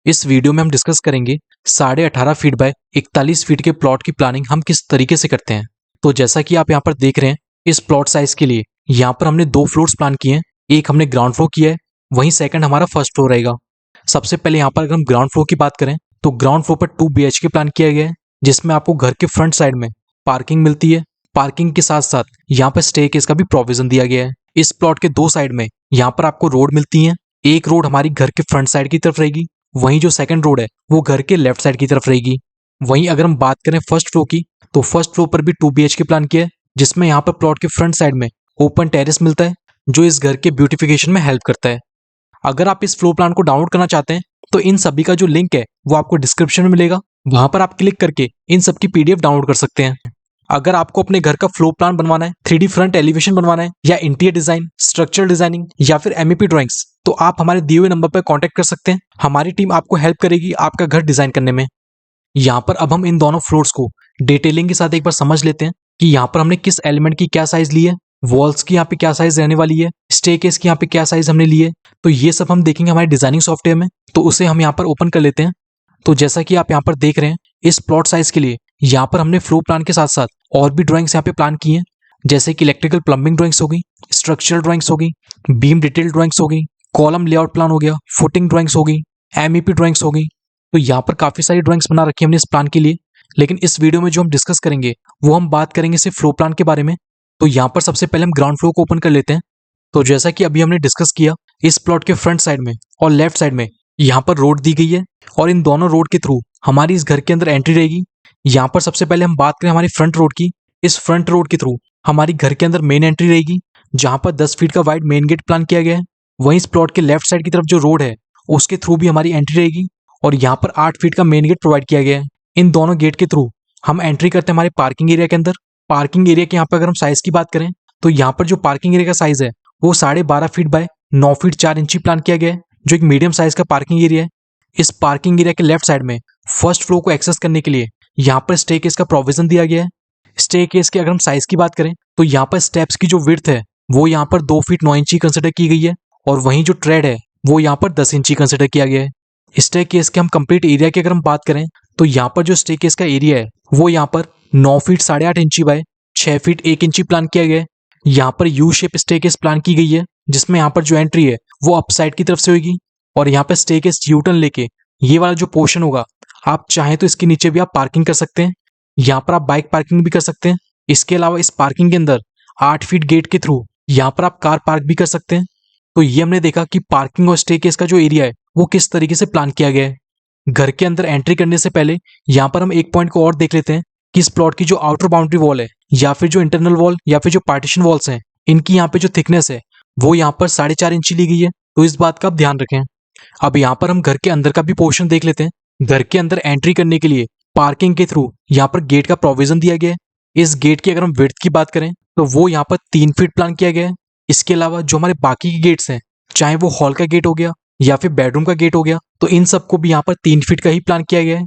इस वीडियो में हम डिस्कस करेंगे 18.5 फीट बाय 41 फीट के प्लॉट की प्लानिंग हम किस तरीके से करते हैं। तो जैसा कि आप यहाँ पर देख रहे हैं, इस प्लॉट साइज के लिए यहाँ पर हमने 2 फ्लोर्स प्लान किए हैं। एक हमने ग्राउंड फ्लोर किया है, वहीं सेकंड हमारा फर्स्ट फ्लोर रहेगा। सबसे पहले यहाँ पर अगर हम ग्राउंड फ्लोर की बात करें तो ग्राउंड फ्लोर पर 2 BHK प्लान किया गया है, जिसमें आपको घर के फ्रंट साइड में पार्किंग मिलती है। पार्किंग के साथ साथ यहाँ पर स्टेयरकेस का भी प्रोविजन दिया गया है। इस प्लॉट के 2 साइड में यहाँ पर आपको रोड मिलती है। एक रोड हमारी घर के फ्रंट साइड की तरफ रहेगी, वहीं जो सेकंड रोड है वो घर के लेफ्ट साइड की तरफ रहेगी। वहीं अगर हम बात करें फर्स्ट फ्लोर की, तो फर्स्ट फ्लोर पर भी 2 BHK प्लान किया है, जिसमें यहाँ पर प्लॉट के फ्रंट साइड में ओपन टेरेस मिलता है, जो इस घर के ब्यूटिफिकेशन में हेल्प करता है। अगर आप इस फ्लोर प्लान को डाउनलोड करना चाहते हैं तो इन सभी का जो लिंक है वो आपको डिस्क्रिप्शन में मिलेगा। वहां पर आप क्लिक करके इन सब की PDF डाउनलोड कर सकते हैं। अगर आपको अपने घर का फ्लोर प्लान बनवाना है, 3D फ्रंट एलिवेशन बनवाना है, या इंटीरियर डिजाइन, स्ट्रक्चरल डिजाइनिंग या फिर MEP ड्राइंग्स, तो आप हमारे दिए हुए नंबर पर कांटेक्ट कर सकते हैं। हमारी टीम आपको हेल्प करेगी आपका घर डिजाइन करने में। यहाँ पर अब हम इन दोनों फ्लोर्स को डिटेलिंग के साथ एक बार समझ लेते हैं कि यहाँ पर हमने किस एलिमेंट की क्या साइज ली है, वॉल्स की यहाँ पे क्या साइज रहने वाली है, स्टेयरकेस की यहाँ पे क्या साइज हमने ली है। तो ये सब हम देखेंगे हमारे डिजाइनिंग सॉफ्टवेयर में। तो उसे हम यहाँ पर ओपन कर लेते हैं। तो जैसा कि आप यहाँ पर देख रहे हैं, इस प्लॉट साइज के लिए यहाँ पर हमने फ्लोर प्लान के साथ साथ और भी ड्राइंग्स यहाँ पे प्लान की हैं, जैसे कि इलेक्ट्रिकल प्लम्बिंग ड्राइंग्स होगी, स्ट्रक्चरल ड्राइंग्स होगी, बीम डिटेल ड्राइंग्स होगी, कॉलम लेआउट प्लान हो गया, फुटिंग ड्राइंग्स होगी, MEP ड्राइंग्स होगी। तो यहाँ पर काफी सारी ड्राइंग्स बना रखी है हमने इस प्लान के लिए। लेकिन इस वीडियो में जो हम डिस्कस करेंगे वो हम बात करेंगे सिर्फ फ्लोर प्लान के बारे में। तो यहाँ पर सबसे पहले हम ग्राउंड फ्लोर को ओपन कर लेते हैं। तो जैसा कि अभी हमने डिस्कस किया, इस प्लॉट के फ्रंट साइड में और लेफ्ट साइड में यहाँ पर रोड दी गई है, और इन दोनों रोड के थ्रू हमारी इस घर के अंदर एंट्री रहेगी। यहाँ पर सबसे पहले हम बात करें हमारी फ्रंट रोड की। इस फ्रंट रोड के थ्रू हमारी घर के अंदर मेन एंट्री रहेगी, जहाँ पर 10 फीट का वाइड मेन गेट प्लान किया गया है। वहीं इस प्लॉट के लेफ्ट साइड की तरफ जो रोड है उसके थ्रू भी हमारी एंट्री रहेगी, और यहाँ पर 8 फीट का मेन गेट प्रोवाइड किया गया है। इन दोनों गेट के थ्रू हम एंट्री करते हैं हमारे पार्किंग एरिया के अंदर। पार्किंग एरिया के यहाँ पर अगर हम साइज की बात करें तो यहाँ पर जो पार्किंग एरिया का साइज है वो 12.5 फीट बाय 9 फीट 4 इंची प्लान किया गया है, जो एक मीडियम साइज का पार्किंग एरिया है। इस पार्किंग एरिया के लेफ्ट साइड में फर्स्ट फ्लोर को एक्सेस करने के लिए यहाँ पर स्टेयरकेस का प्रोविजन दिया गया है। स्टेयरकेस की अगर हम साइज की बात करें तो यहाँ पर स्टेप्स की जो विड्थ है वो यहाँ पर 2 फीट 9 इंची कंसिडर की गई है, और वहीं जो ट्रेड है वो यहाँ पर 10 इंची कंसिडर किया गया है। स्टेयरकेस के हम कंप्लीट एरिया की अगर हम बात करें तो यहाँ पर जो स्टेयरकेस का एरिया है वो यहाँ पर 9 फीट 8.5 इंची बाय 6 फीट 1 इंची प्लान किया गया है। यहाँ पर यू शेप स्टेयरकेस प्लान की गई है, जिसमें यहाँ पर जो एंट्री है वो अप साइड की तरफ से होगी, और यहाँ पर स्टेयरकेस U-टर्न लेके ये वाला जो पोर्शन होगा, आप चाहें तो इसके नीचे भी आप पार्किंग कर सकते हैं। यहाँ पर आप बाइक पार्किंग भी कर सकते हैं। इसके अलावा इस पार्किंग के अंदर 8 फीट गेट के थ्रू यहाँ पर आप कार पार्क भी कर सकते हैं। तो ये हमने देखा कि पार्किंग और स्टेयरकेस का जो एरिया है वो किस तरीके से प्लान किया गया है। घर के अंदर एंट्री करने से पहले यहाँ पर हम एक पॉइंट को और देख लेते हैं कि इस प्लॉट की जो आउटर बाउंड्री वॉल है, या फिर जो इंटरनल वॉल या फिर जो पार्टीशन वॉल्स हैं, इनकी यहाँ पे जो थिकनेस है वो यहाँ पर 4.5 इंची ली गई है। तो इस बात का आप ध्यान रखें। अब यहाँ पर हम घर के अंदर का भी पोर्शन देख लेते हैं। घर के अंदर एंट्री करने के लिए पार्किंग के थ्रू यहाँ पर गेट का प्रोविजन दिया गया है। इस गेट की अगर हम विड्थ की बात करें तो वो यहाँ पर 3 फीट प्लान किया गया है। इसके अलावा जो हमारे बाकी के गेट्स हैं, चाहे वो हॉल का गेट हो गया या फिर बेडरूम का गेट हो गया, तो इन सबको भी यहाँ पर 3 फीट का ही प्लान किया गया है।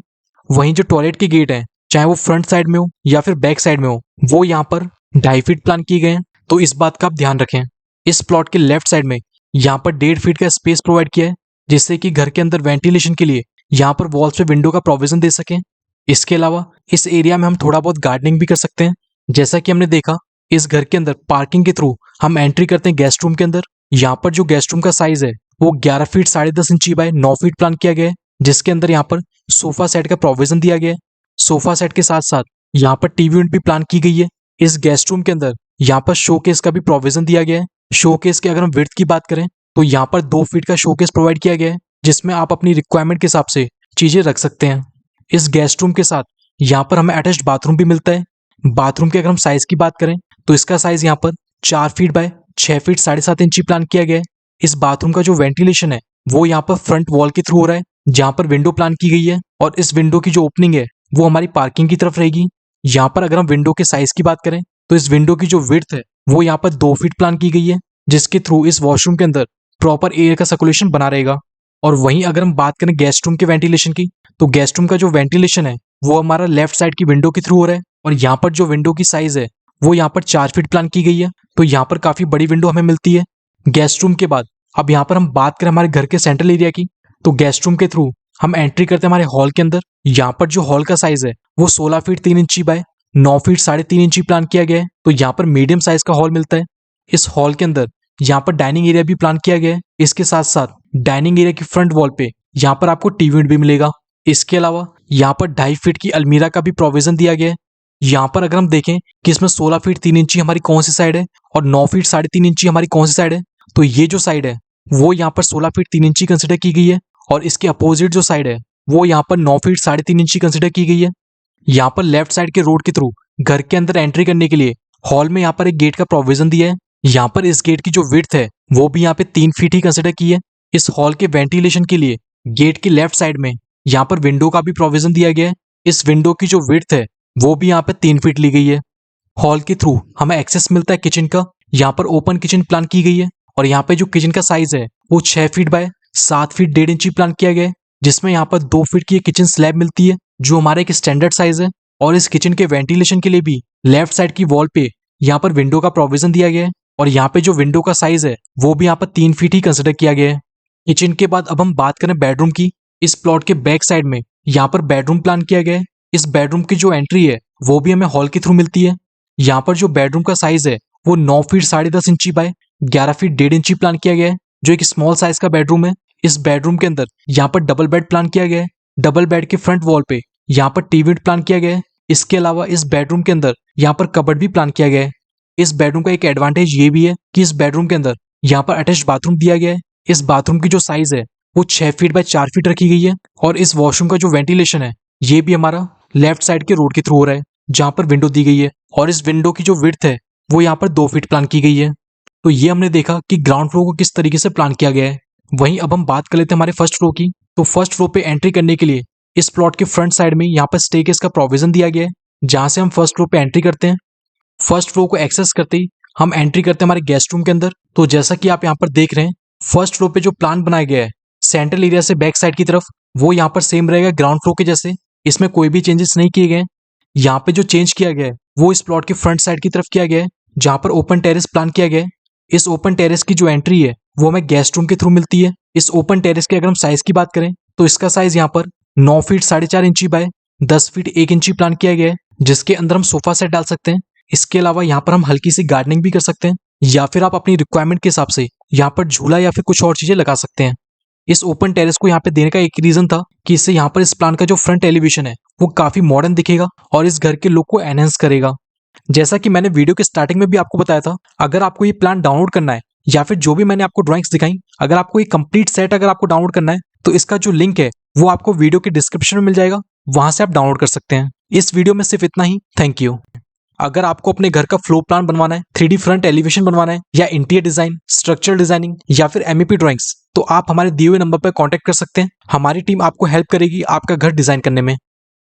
वहीं जो टॉयलेट के गेट है, चाहे वो फ्रंट साइड में हो या फिर बैक साइड में हो, वो यहाँ पर 2.5 फीट प्लान किए गए हैं। तो इस बात का आप ध्यान रखें। इस प्लॉट के लेफ्ट साइड में यहाँ पर 1.5 फीट का स्पेस प्रोवाइड किया है, जिससे कि घर के अंदर वेंटिलेशन के लिए यहाँ पर वॉल्स पे विंडो का प्रोविजन दे सकें। इसके अलावा इस एरिया में हम थोड़ा बहुत गार्डनिंग भी कर सकते हैं। जैसा कि हमने देखा, इस घर के अंदर पार्किंग के थ्रू हम एंट्री करते हैं गेस्ट रूम के अंदर। यहाँ पर जो गेस्ट रूम का साइज है वो 11 फीट 10.5 इंची बाय 9 फीट प्लान किया गया है, जिसके अंदर यहाँ पर सोफा सेट का प्रोविजन दिया गया है। सोफा सेट के साथ साथ यहाँ पर टीवी यूनिट भी प्लान की गई है। इस गेस्ट रूम के अंदर यहाँ पर शोकेस का भी प्रोविजन दिया गया है। शोकेस की अगर हम विड्थ की बात करें तो यहाँ पर 2 फीट का शोकेस प्रोवाइड किया गया है, जिसमें आप अपनी रिक्वायरमेंट के हिसाब से चीजें रख सकते हैं। इस गेस्ट रूम के साथ यहाँ पर हमें अटैच्ड बाथरूम भी मिलता है। बाथरूम की अगर हम साइज की बात करें तो इसका साइज यहाँ पर 4 फीट बाय 6 फीट 7.5 इंची प्लान किया गया है। इस बाथरूम का जो वेंटिलेशन है वो यहाँ पर फ्रंट वॉल के थ्रू हो रहा है, जहाँ पर विंडो प्लान की गई है, और इस विंडो की जो ओपनिंग है वो हमारी पार्किंग की तरफ रहेगी। यहाँ पर अगर हम विंडो के साइज की बात करें तो इस विंडो की जो विड्थ है वो यहाँ पर 2 फीट प्लान की गई है, जिसके थ्रू इस वॉशरूम के अंदर प्रॉपर एयर का सर्कुलेशन बना रहेगा। और वहीं अगर हम बात करें गेस्ट रूम के वेंटिलेशन की, तो गेस्ट रूम का जो वेंटिलेशन है वो हमारा लेफ्ट साइड की विंडो के थ्रू हो रहा है, और यहाँ पर जो विंडो की साइज है वो यहाँ पर 4 फीट प्लान की गई है। तो यहाँ पर काफी बड़ी विंडो हमें मिलती है गेस्ट रूम के बाद। अब यहाँ पर हम बात करें हमारे घर के सेंट्रल एरिया की, तो गेस्ट रूम के थ्रू हम एंट्री करते हैं हमारे हॉल के अंदर। यहाँ पर जो हॉल का साइज है वो 16 फीट 3 इंची बाय 9 फीट 3.5 इंची प्लान किया गया है। तो यहाँ पर मीडियम साइज का हॉल मिलता है। इस हॉल के अंदर यहाँ पर डाइनिंग एरिया भी प्लान किया गया है। इसके साथ साथ डाइनिंग एरिया की फ्रंट वॉल पे यहाँ पर आपको टीवी यूनिट भी मिलेगा। इसके अलावा यहाँ पर 2.5 फीट की अलमीरा का भी प्रोविजन दिया गया है। यहाँ पर अगर हम देखें कि इसमें 16 फीट 3 इंची हमारी कौन सी साइड है और 9 फीट 3.5 इंची हमारी कौन सी साइड है, तो ये जो साइड है वो यहाँ पर 16 फीट 3 इंची कंसिडर की गई है और इसके अपोजिट जो साइड है वो यहाँ पर 9 फीट 3.5 इंची कंसिडर की गई है। यहाँ पर लेफ्ट साइड के रोड के थ्रू घर के अंदर एंट्री करने के लिए हॉल में यहाँ पर एक गेट का प्रोविजन दिया है। यहाँ पर इस गेट की जो विड्थ है वो भी यहाँ पे 3 फीट ही कंसिडर की है। इस हॉल के वेंटिलेशन के लिए गेट की लेफ्ट साइड में यहाँ पर विंडो का भी प्रोविजन दिया गया है। इस विंडो की जो विड्थ है वो भी यहाँ पे 3 फीट ली गई है। हॉल के थ्रू हमें एक्सेस मिलता है किचन का। यहाँ पर ओपन किचन प्लान की गई है और यहाँ पे जो किचन का साइज है वो 6 फीट बाय 7 फीट 1.5 इंची प्लान किया गया है, जिसमें यहाँ पर 2 फीट की किचन स्लैब मिलती है जो हमारा एक स्टैंडर्ड साइज है। और इस किचन के वेंटिलेशन के लिए भी लेफ्ट साइड की वॉल पे यहाँ पर विंडो का प्रोविजन दिया गया है और यहाँ पे जो विंडो का साइज है वो भी यहाँ पर 3 फीट ही कंसिडर किया गया है। किचन के बाद अब हम बात करें बेडरूम की। इस प्लॉट के बैक साइड में यहाँ पर बेडरूम प्लान किया गया है। इस बेडरूम की जो एंट्री है वो भी हमें हॉल के थ्रू मिलती है। यहाँ पर जो बेडरूम का साइज है वो 9 फीट 10.5 इंची बाय 11 फीट 1.5 इंची प्लान किया गया है, जो एक स्मॉल साइज का बेडरूम है। इस बेडरूम के अंदर यहाँ पर डबल बेड प्लान किया गया है। डबल बेड के फ्रंट वॉल पे यहाँ पर टीवी प्लान किया गया है। इसके अलावा इस बेडरूम के अंदर यहाँ पर कबर्ड भी प्लान किया गया है। इस बेडरूम का एक एडवांटेज ये भी है कि इस बेडरूम के अंदर यहाँ पर अटैच्ड बाथरूम दिया गया है। इस बाथरूम की जो साइज है वो 6 फीट बाय 4 फीट रखी गई है और इस वॉशरूम का जो वेंटिलेशन है ये भी हमारा लेफ्ट साइड के रोड के थ्रू हो रहा है, जहाँ पर विंडो दी गई है और इस विंडो की जो विड्थ है वो यहाँ पर 2 फीट प्लान की गई है। तो ये हमने देखा कि ग्राउंड फ्लोर को किस तरीके से प्लान किया गया है। वहीं अब हम बात कर लेते हैं हमारे फर्स्ट फ्लोर की। तो फर्स्ट फ्लोर पे एंट्री करने के लिए इस प्लॉट के फ्रंट साइड में यहाँ पर स्टेयरकेस का प्रोविजन दिया गया है, जहाँ से हम फर्स्ट फ्लोर पे एंट्री करते हैं। फर्स्ट फ्लोर को एक्सेस करते ही हम एंट्री करते हैं हमारे गेस्ट रूम के अंदर। तो जैसा कि आप यहाँ पर देख रहे हैं, फर्स्ट फ्लोर पे जो प्लान बनाया गया है सेंट्रल एरिया से बैक साइड की तरफ, वो यहाँ पर सेम रहेगा ग्राउंड फ्लोर के जैसे। इसमें कोई भी चेंजेस नहीं किए गए। यहाँ पे जो चेंज किया गया है वो इस प्लॉट के फ्रंट साइड की तरफ किया गया है, जहाँ पर ओपन टेरेस प्लान किया गया है। इस ओपन टेरेस की जो एंट्री है वो हमें गेस्ट रूम के थ्रू मिलती है। इस ओपन टेरेस के अगर हम साइज की बात करें तो इसका साइज यहाँ पर 9 फीट 4.5 इंची बाय 10 फीट 1 इंची प्लान किया गया है, जिसके अंदर हम सोफा सेट डाल सकते हैं। इसके अलावा यहाँ पर हम हल्की सी गार्डनिंग भी कर सकते हैं, या फिर आप अपनी रिक्वायरमेंट के हिसाब से यहाँ पर झूला या फिर कुछ और चीजें लगा सकते हैं। इस ओपन टेरेस को यहाँ पे देने का एक रीजन था कि इससे यहाँ पर इस प्लान का जो फ्रंट एलिवेशन है वो काफी मॉडर्न दिखेगा और इस घर के लुक को एनहेंस करेगा। जैसा कि मैंने वीडियो के स्टार्टिंग में भी आपको बताया था, अगर आपको ये प्लान डाउनलोड करना है या फिर जो भी मैंने आपको ड्राइंग्स दिखाई, अगर आपको ये कंप्लीट सेट अगर आपको डाउनलोड करना है तो इसका जो लिंक है वो आपको वीडियो के डिस्क्रिप्शन में मिल जाएगा, वहां से आप डाउनलोड कर सकते हैं। इस वीडियो में सिर्फ इतना ही। Thank you. अगर आपको अपने घर का फ्लोर प्लान बनवाना है, 3D फ्रंट एलिवेशन बनवाना है, या इंटीरियर डिजाइन, स्ट्रक्चरल डिजाइनिंग या फिर MEP ड्राइंग्स, तो आप हमारे दिए हुए नंबर पर कांटेक्ट कर सकते हैं। हमारी टीम आपको हेल्प करेगी आपका घर डिजाइन करने में।